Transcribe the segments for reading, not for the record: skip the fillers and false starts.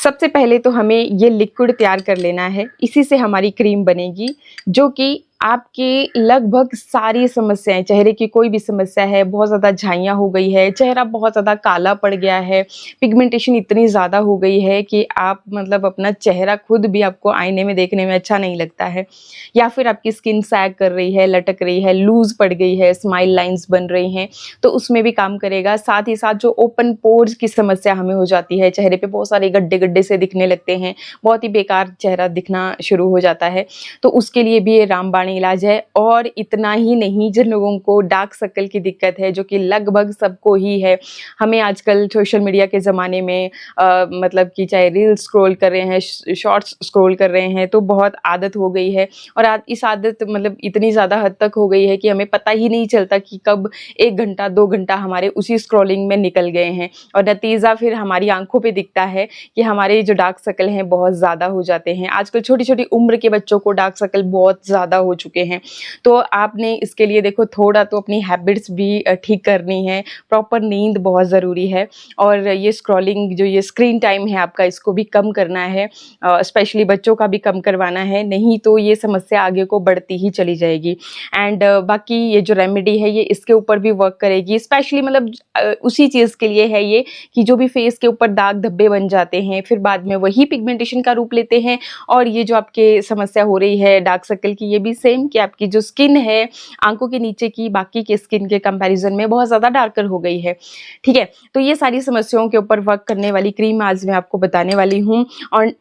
सबसे पहले तो हमें ये लिक्विड तैयार कर लेना है, इसी से हमारी क्रीम बनेगी, जो कि आपकी लगभग सारी समस्याएं, चेहरे की कोई भी समस्या है, बहुत ज़्यादा झाइयाँ हो गई है, चेहरा बहुत ज़्यादा काला पड़ गया है, पिगमेंटेशन इतनी ज़्यादा हो गई है कि आप मतलब अपना चेहरा खुद भी आपको आईने में देखने में अच्छा नहीं लगता है, या फिर आपकी स्किन सैग कर रही है, लटक रही है, लूज़ पड़ गई है, स्माइल लाइन्स बन रही हैं, तो उसमें भी काम करेगा। साथ ही साथ जो ओपन पोर्स की समस्या हमें हो जाती है, चेहरे पे बहुत सारे गड्ढे-गड्ढे से दिखने लगते हैं, बहुत ही बेकार चेहरा दिखना शुरू हो जाता है, तो उसके लिए भी ये रामबाण इलाज है। और इतना ही नहीं, जिन लोगों को डार्क सर्कल की दिक्कत है, जो कि लगभग सबको ही है, हमें आजकल सोशल मीडिया के ज़माने में मतलब कि चाहे रील्स स्क्रॉल कर रहे हैं, शॉर्ट्स स्क्रॉल कर रहे हैं, तो बहुत आदत हो गई है। और इस आदत मतलब इतनी ज़्यादा हद तक हो गई है कि हमें पता ही नहीं चलता कि कब 1 घंटा 2 घंटा हमारे उसी स्क्रॉलिंग में निकल गए हैं, और नतीजा फिर हमारी आंखों पे दिखता है कि हमारे जो डार्क सर्कल हैं बहुत ज़्यादा हो जाते हैं। आजकल छोटी-छोटी उम्र के बच्चों को डार्क सर्कल बहुत ज़्यादा हो चुके हैं। तो आपने इसके लिए देखो थोड़ा तो अपनी हैबिट्स भी ठीक करनी है, प्रॉपर नींद बहुत ज़रूरी है, और ये स्क्रॉलिंग जो ये स्क्रीन टाइम है आपका, इसको भी कम करना है, स्पेशली बच्चों का भी कम करवाना है, नहीं तो ये समस्या आगे को बढ़ती ही चली जाएगी। एंड बाकी ये जो रेमेडी है ये इसके ऊपर भी वर्क करेगी, स्पेशली मतलब उसी चीज़ के लिए है ये कि जो भी फेस के ऊपर दाग धब्बे बन जाते हैं, फिर बाद में वही पिगमेंटेशन का रूप लेते हैं, और ये जो आपके समस्या हो रही है डार्क सर्कल की, ये भी सेम कि आपकी जो स्किन है आंखों के नीचे की बाकी के स्किन के कंपैरिजन में बहुत ज़्यादा डार्कर हो गई है। ठीक है, तो ये सारी समस्याओं के ऊपर वर्क करने वाली क्रीम आज मैं आपको बताने वाली हूँ,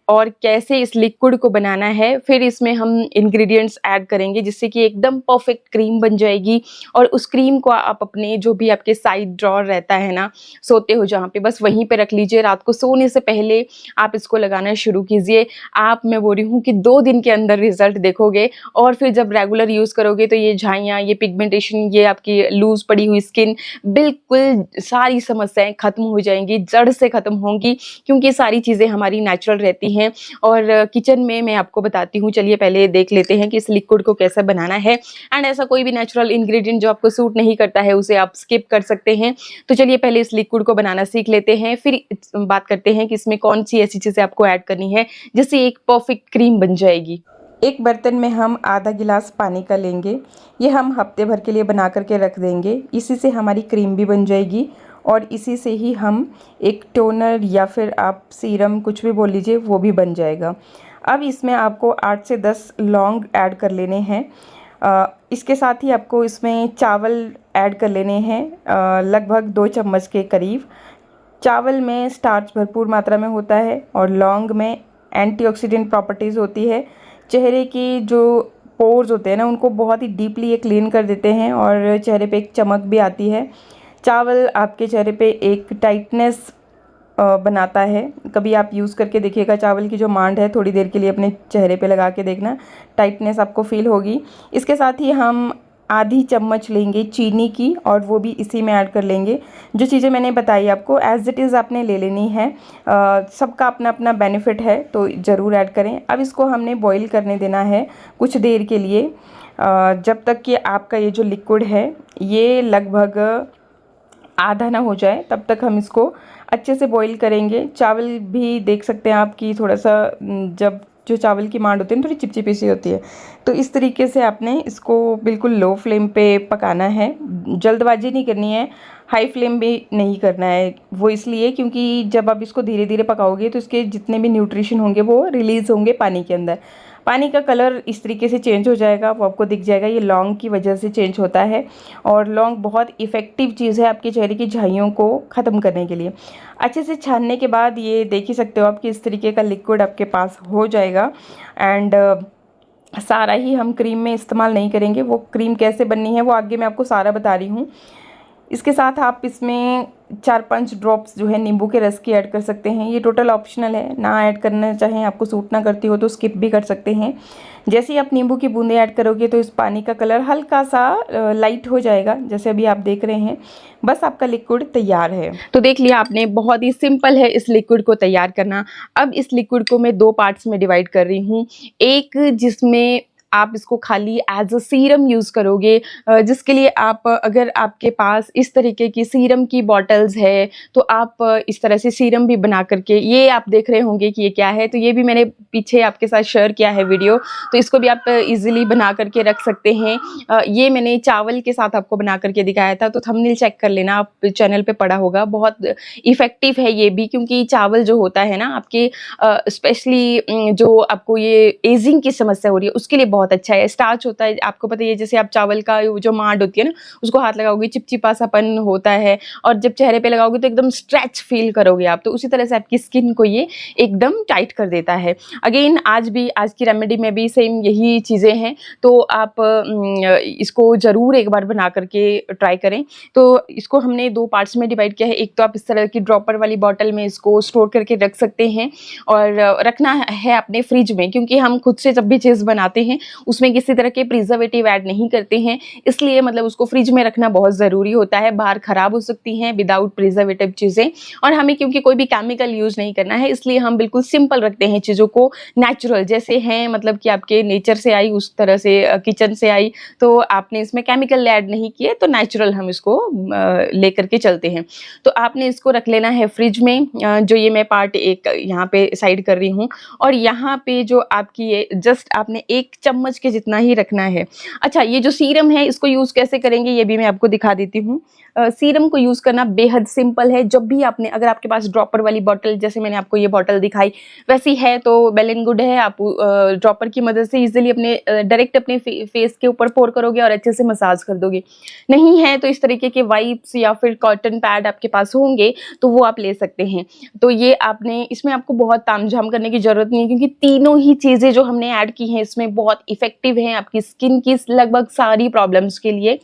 और कैसे इस लिक्विड को बनाना है, फिर इसमें हम इंग्रेडिएंट्स ऐड करेंगे जिससे कि एकदम परफेक्ट क्रीम बन जाएगी। और उस क्रीम को आप अपने जो भी आपके साइड ड्रॉर रहता है ना, सोते हो जहाँ पे, बस वहीं पे रख लीजिए। रात को सोने से पहले आप इसको लगाना शुरू कीजिए। आप, मैं बोल रही हूँ कि 2 दिन के अंदर रिजल्ट देखोगे, और फिर जब रेगुलर यूज़ करोगे तो ये झाइयाँ, ये पिगमेंटेशन, ये आपकी लूज़ पड़ी हुई स्किन, बिल्कुल सारी समस्याएं खत्म हो जाएंगी, जड़ से खत्म होंगी, क्योंकि सारी चीज़ें हमारी नेचुरल रहती हैं। और किचन में मैं आपको बताती हूँ, चलिए पहले देख लेते हैं कि इस लिक्विड को कैसे बनाना है। एंड ऐसा कोई भी नेचुरल इंग्रेडिएंट जो आपको सूट नहीं करता है उसे आप स्किप कर सकते हैं। तो चलिए पहले इस लिक्विड को बनाना सीख लेते हैं, फिर बात करते हैं कि इसमें कौन सी ऐसी चीज़ें आपको ऐड करनी है जिससे एक परफेक्ट क्रीम बन जाएगी। एक बर्तन में हम आधा गिलास पानी का लेंगे। ये हम हफ्ते भर के लिए बना करके रख देंगे। इसी से हमारी क्रीम भी बन जाएगी, और इसी से ही हम एक टोनर या फिर आप सीरम कुछ भी बोल लीजिए, वो भी बन जाएगा। अब इसमें आपको 8 से 10 लौंग ऐड कर लेने हैं। इसके साथ ही आपको इसमें चावल ऐड कर लेने हैं, लगभग 2 चम्मच के करीब। चावल में स्टार्च भरपूर मात्रा में होता है, और लौंग में एंटीऑक्सीडेंट प्रॉपर्टीज़ होती है। चेहरे की जो पोर्स होते हैं ना, उनको बहुत ही डीपली ये क्लीन कर देते हैं, और चेहरे पे एक चमक भी आती है। चावल आपके चेहरे पे एक टाइटनेस बनाता है। कभी आप यूज़ करके देखिएगा, चावल की जो मांड है थोड़ी देर के लिए अपने चेहरे पे लगा के देखना, टाइटनेस आपको फील होगी। इसके साथ ही हम आधी चम्मच लेंगे चीनी की, और वो भी इसी में ऐड कर लेंगे। जो चीज़ें मैंने बताई आपको एज़ इट इज़ आपने ले लेनी है। सबका अपना अपना बेनिफिट है, तो ज़रूर ऐड करें। अब इसको हमने बॉईल करने देना है कुछ देर के लिए, जब तक कि आपका ये जो लिक्विड है ये लगभग आधा ना हो जाए, तब तक हम इसको अच्छे से बॉईल करेंगे। चावल भी देख सकते हैं आप कि थोड़ा सा जब जो चावल की मांड होती है थोड़ी चिपचिपी सी होती है, तो इस तरीके से आपने इसको बिल्कुल लो फ्लेम पे पकाना है। जल्दबाजी नहीं करनी है, हाई फ्लेम भी नहीं करना है। वो इसलिए क्योंकि जब आप इसको धीरे धीरे पकाओगे तो इसके जितने भी न्यूट्रिशन होंगे वो रिलीज़ होंगे पानी के अंदर। पानी का कलर इस तरीके से चेंज हो जाएगा, वो आपको दिख जाएगा। ये लौंग की वजह से चेंज होता है, और लौंग बहुत इफ़ेक्टिव चीज़ है आपके चेहरे की झाइयों को ख़त्म करने के लिए। अच्छे से छानने के बाद ये देख ही सकते हो आप कि इस तरीके का लिक्विड आपके पास हो जाएगा। एंड सारा ही हम क्रीम में इस्तेमाल नहीं करेंगे, वो क्रीम कैसे बननी है वो आगे मैं आपको सारा बता रही हूँ। इसके साथ आप इसमें 4-5 ड्रॉप्स जो है नींबू के रस की ऐड कर सकते हैं। ये टोटल ऑप्शनल है, ना ऐड करना चाहें, आपको सूट ना करती हो तो स्किप भी कर सकते हैं। जैसे ही आप नींबू की बूंदें ऐड करोगे तो इस पानी का कलर हल्का सा लाइट हो जाएगा, जैसे अभी आप देख रहे हैं। बस आपका लिक्विड तैयार है। तो देख लिया आपने, बहुत ही सिंपल है इस लिक्विड को तैयार करना। अब इस लिक्विड को मैं 2 पार्ट्स में डिवाइड कर रही हूँ। एक जिसमें आप इसको खाली एज अ सीरम यूज़ करोगे, जिसके लिए आप अगर आपके पास इस तरीके की सीरम की बॉटल्स है तो आप इस तरह से सीरम भी बना करके, ये आप देख रहे होंगे कि ये क्या है, तो ये भी मैंने पीछे आपके साथ शेयर किया है वीडियो, तो इसको भी आप इजीली बना करके रख सकते हैं। ये मैंने चावल के साथ आपको बना करके दिखाया था, तो थंबनेल चेक कर लेना, आप चैनल पे पड़ा होगा। बहुत इफ़ेक्टिव है ये भी, क्योंकि चावल जो होता है ना आपके स्पेशली जो आपको ये एजिंग की समस्या हो रही है उसके लिए बहुत अच्छा है। स्टार्च होता है, आपको पता ही है, जैसे आप चावल का जो मांड होती है ना उसको हाथ लगाओगे चिपचिपा सापन होता है, और जब चेहरे पे लगाओगे तो एकदम स्ट्रेच फील करोगे आप, तो उसी तरह से आपकी स्किन को ये एकदम टाइट कर देता है। अगेन आज की रेमेडी में भी सेम यही चीज़ें हैं, तो आप इसको ज़रूर एक बार बना करके ट्राई करें। तो इसको हमने 2 पार्ट्स में डिवाइड किया है। एक तो आप इस तरह की ड्रॉपर वाली बॉटल में इसको स्टोर करके रख सकते हैं, और रखना है अपने फ्रिज में, क्योंकि हम खुद से जब भी चीज़ बनाते हैं उसमें किसी तरह के प्रिजर्वेटिव ऐड नहीं करते हैं, इसलिए मतलब उसको फ्रिज में रखना बहुत ज़रूरी होता है। बाहर ख़राब हो सकती हैं विदाउट प्रिजर्वेटिव चीज़ें, और हमें क्योंकि कोई भी केमिकल यूज़ नहीं करना है, इसलिए हम बिल्कुल सिंपल रखते हैं चीज़ों को, नेचुरल जैसे हैं, मतलब कि आपके नेचर से आई उस तरह से, किचन से आई, तो आपने इसमें केमिकल ऐड नहीं किए, तो नेचुरल हम इसको लेकर के चलते हैं। तो आपने इसको रख लेना है फ्रिज में। जो ये मैं पार्ट एक यहाँ पे साइड कर रही हूँ, और यहाँ पे जो आपकी ये जस्ट आपने 1 चम्मच के जितना ही रखना है। अच्छा, ये जो सीरम है इसको यूज़ कैसे करेंगे ये भी मैं आपको दिखा देती हूँ। सीरम को यूज़ करना बेहद सिंपल है। जब भी आपने, अगर आपके पास ड्रॉपर वाली बॉटल, जैसे मैंने आपको ये बॉटल दिखाई वैसी है तो वेल एंड गुड है, आप ड्रॉपर की मदद से इजीली अपने डायरेक्ट अपने फेस के ऊपर पोर करोगे और अच्छे से मसाज कर दोगे। नहीं है तो इस तरीके के वाइप्स या फिर कॉटन पैड आपके पास होंगे तो वो आप ले सकते हैं। तो ये आपने, इसमें आपको बहुत तामझाम करने की ज़रूरत नहीं है, क्योंकि तीनों ही चीज़ें जो हमने ऐड की हैं इसमें बहुत इफ़ेक्टिव हैं आपकी स्किन की लगभग सारी प्रॉब्लम्स के लिए।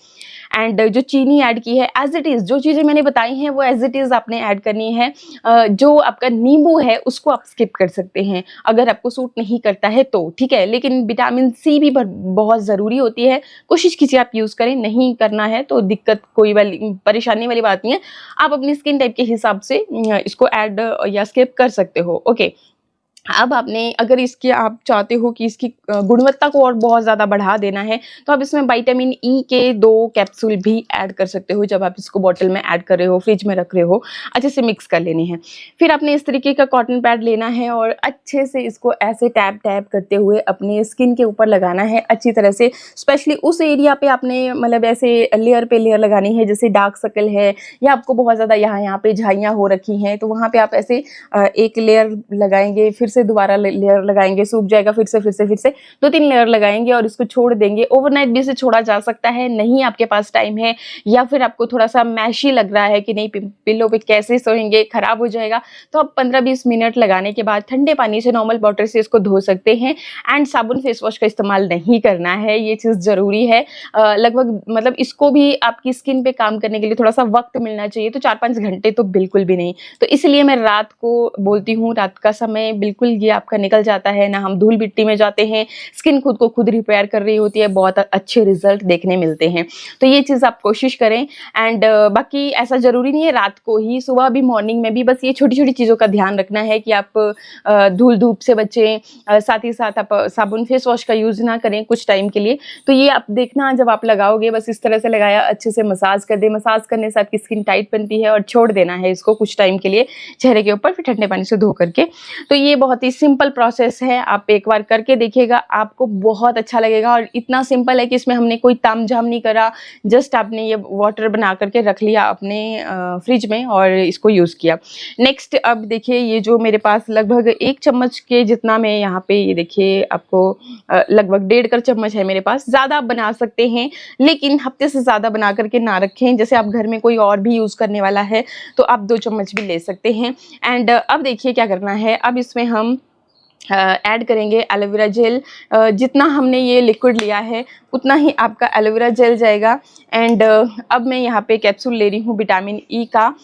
एंड जो चीनी ऐड की है एज इट इज़, जो चीज़ें मैंने बताई हैं वो एज इट इज़ आपने ऐड करनी है। जो आपका नींबू है उसको आप स्किप कर सकते हैं अगर आपको सूट नहीं करता है तो, ठीक है, लेकिन विटामिन सी भी बहुत ज़रूरी होती है, कोशिश कीजिए आप यूज़ करें। नहीं करना है तो दिक्कत कोई वाली परेशानी वाली बात नहीं है, आप अपनी स्किन टाइप के हिसाब से इसको ऐड या स्किप कर सकते हो। ओके, अब आपने, अगर इसकी आप चाहते हो कि इसकी गुणवत्ता को और बहुत ज़्यादा बढ़ा देना है तो आप इसमें विटामिन ई के 2 कैप्सूल भी ऐड कर सकते हो। जब आप इसको बॉटल में ऐड कर रहे हो, फ्रिज में रख रहे हो, अच्छे से मिक्स कर लेने हैं। फिर आपने इस तरीके का कॉटन पैड लेना है और अच्छे से इसको ऐसे टैप टैप करते हुए अपने स्किन के ऊपर लगाना है अच्छी तरह से। स्पेशली उस एरिया पे आपने मतलब ऐसे लेयर पे लेयर लगानी है, जैसे डार्क सर्कल है या आपको बहुत ज़्यादा यहाँ पे झाइयाँ हो रखी हैं, तो वहाँ पे आप ऐसे एक लेयर लगाएंगे, फिर से दोबारा लेयर लगाएंगे, सूख जाएगा, फिर से 2-3 लेयर लगाएंगे और इसको छोड़ देंगे। ओवरनाइट भी इसे छोड़ा जा सकता है, नहीं आपके पास टाइम है या फिर आपको थोड़ा सा मैशी लग रहा है कि नहीं पिल्लो पे कैसे सोएंगे, खराब हो जाएगा, तो आप 15-20 मिनट लगाने के बाद ठंडे पानी से नॉर्मल वाटर से इसको धो सकते हैं। एंड साबुन फेस वॉश का इस्तेमाल नहीं करना है, ये चीज़ ज़रूरी है। लगभग मतलब इसको भी आपकी स्किन पे काम करने के लिए थोड़ा सा वक्त मिलना चाहिए, तो 4-5 घंटे तो बिल्कुल भी नहीं। तो इसलिए मैं रात को बोलती हूँ, रात का समय बिल्कुल ये आपका निकल जाता है ना, हम धूल मिट्टी में जाते हैं, स्किन खुद को खुद रिपेयर कर रही होती है, बहुत अच्छे रिजल्ट देखने मिलते हैं। तो ये चीज़ आप कोशिश करें। एंड बाकी ऐसा ज़रूरी नहीं है रात को ही, सुबह भी मॉर्निंग में भी, बस ये छोटी छोटी चीज़ों का ध्यान रखना है कि आप धूल धूप से बचें, साथ ही साथ आप साबुन फेस वॉश का यूज़ ना करें कुछ टाइम के लिए। तो ये आप देखना, जब आप लगाओगे बस इस तरह से लगाया, अच्छे से मसाज कर दे, मसाज करने से आपकी स्किन टाइट बनती है और छोड़ देना है इसको कुछ टाइम के लिए चेहरे के ऊपर, फिर ठंडे पानी से धो करके। तो ये बहुत ही सिंपल प्रोसेस है, आप एक बार करके देखिएगा, आपको बहुत अच्छा लगेगा। और इतना सिंपल है कि इसमें हमने कोई तामझाम नहीं करा, जस्ट आपने ये वाटर बना करके रख लिया अपने फ्रिज में और इसको यूज़ किया। नेक्स्ट अब देखिए, ये जो मेरे पास लगभग 1 चम्मच के जितना, मैं यहाँ पे ये देखिए आपको लगभग 1.5 चम्मच है मेरे पास। ज़्यादा आप बना सकते हैं लेकिन हफ्ते से ज़्यादा बना करके ना रखें। जैसे आप घर में कोई और भी यूज़ करने वाला है तो आप 2 चम्मच भी ले सकते हैं। एंड अब देखिए क्या करना है, अब इसमें हम ऐड करेंगे एलोवेरा जेल। जितना हमने ये लिक्विड लिया है उतना ही आपका एलोवेरा जेल जाएगा। एंड अब मैं यहाँ पे कैप्सूल ले रही हूँ विटामिन ई का,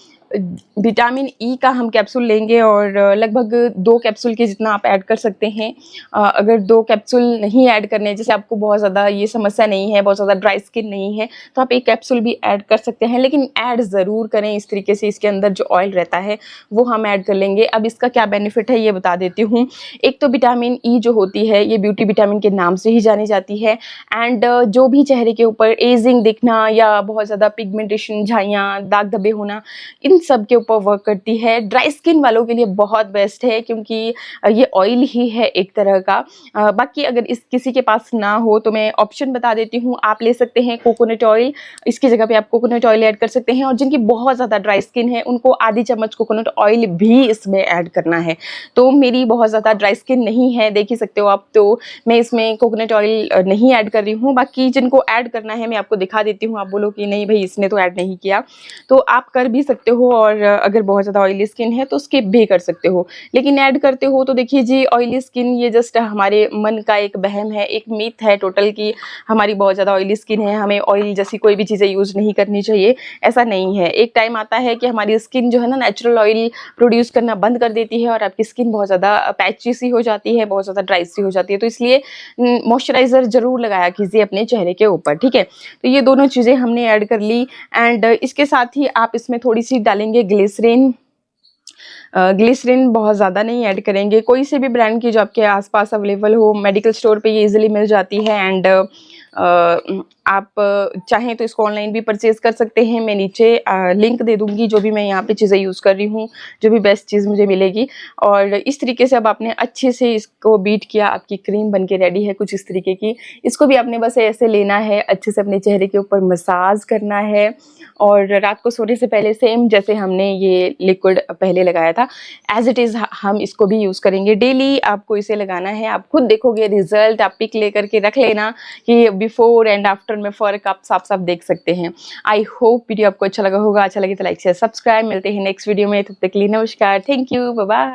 विटामिन ई का हम कैप्सूल लेंगे और लगभग 2 कैप्सूल के जितना आप ऐड कर सकते हैं। अगर 2 कैप्सूल नहीं ऐड करने, जैसे आपको बहुत ज़्यादा ये समस्या नहीं है, बहुत ज़्यादा ड्राई स्किन नहीं है, तो आप 1 कैप्सूल भी ऐड कर सकते हैं, लेकिन ऐड ज़रूर करें इस तरीके से। इसके अंदर जो ऑयल रहता है वो हम ऐड कर लेंगे। अब इसका क्या बेनिफिट है ये बता देती हूँ। एक तो विटामिन ई जो होती है ये ब्यूटी विटामिन के नाम से ही जानी जाती है, एंड जो भी चेहरे के ऊपर एजिंग दिखना या बहुत ज़्यादा पिगमेंटेशन, झाइयाँ, दाग धब्बे होना, इन सब के ऊपर वर्क करती है। ड्राई स्किन वालों के लिए बहुत बेस्ट है, क्योंकि ये ऑयल ही है एक तरह का। बाकी अगर इस किसी के पास ना हो तो मैं ऑप्शन बता देती हूँ, आप ले सकते हैं कोकोनट ऑयल। इसकी जगह पे आप कोकोनट ऑयल ऐड कर सकते हैं, और जिनकी बहुत ज़्यादा ड्राई स्किन है उनको आधी चम्मच कोकोनट ऑयल भी इसमें ऐड करना है। तो मेरी बहुत ज़्यादा ड्राई स्किन नहीं है, देख ही सकते हो आप, तो मैं इसमें कोकोनट ऑयल नहीं ऐड कर रही हूँ। बाकी जिनको ऐड करना है मैं आपको दिखा देती हूँ। आप बोलो कि नहीं भाई इसने तो ऐड नहीं किया, तो आप कर भी सकते हो, और अगर बहुत ज़्यादा ऑयली स्किन है तो स्किप भी कर सकते हो। लेकिन ऐड करते हो तो देखिए जी, ऑयली स्किन ये जस्ट हमारे मन का एक वहम है, एक मिथ है टोटल कि हमारी बहुत ज़्यादा ऑयली स्किन है, हमें ऑयल जैसी कोई भी चीज़ें यूज़ नहीं करनी चाहिए। ऐसा नहीं है। एक टाइम आता है कि हमारी स्किन जो है ना नेचुरल ऑयल प्रोड्यूस करना बंद कर देती है और आपकी स्किन बहुत ज़्यादा पैची सी हो जाती है, बहुत ज़्यादा ड्राई सी हो जाती है। तो इसलिए मॉइस्चराइज़र ज़रूर लगाया कीजिए अपने चेहरे के ऊपर, ठीक है। तो ये दोनों चीज़ें हमने ऐड कर ली, एंड इसके साथ ही आप इसमें थोड़ी सी डालेंगे ग्लिसरीन। ग्लिसरीन बहुत ज़्यादा नहीं ऐड करेंगे, कोई से भी ब्रांड की जो आपके आसपास अवेलेबल हो, मेडिकल स्टोर पे ये इजीली मिल जाती है। एंड आप चाहें तो इसको ऑनलाइन भी परचेज़ कर सकते हैं। मैं नीचे लिंक दे दूँगी, जो भी मैं यहाँ पे चीज़ें यूज़ कर रही हूँ, जो भी बेस्ट चीज़ मुझे मिलेगी। और इस तरीके से अब आपने अच्छे से इसको बीट किया, आपकी क्रीम बन के रेडी है कुछ इस तरीके की। इसको भी आपने बस ऐसे लेना है, अच्छे से अपने चेहरे के ऊपर मसाज करना है, और रात को सोने से पहले सेम जैसे हमने ये लिक्विड पहले लगाया था एज इट इज़ हम इसको भी यूज़ करेंगे। डेली आपको इसे लगाना है, आप खुद देखोगे रिजल्ट। आप पिक लेकर के रख लेना कि बिफोर एंड आफ्टर में फ़र्क आप साफ साफ देख सकते हैं। आई होप वीडियो आपको अच्छा लगा होगा। अच्छा लगे तो लाइक शेयर सब्सक्राइब। मिलते हैं नेक्स्ट वीडियो में, तब तक के लिए नमस्कार, थैंक यू, बाय बाय।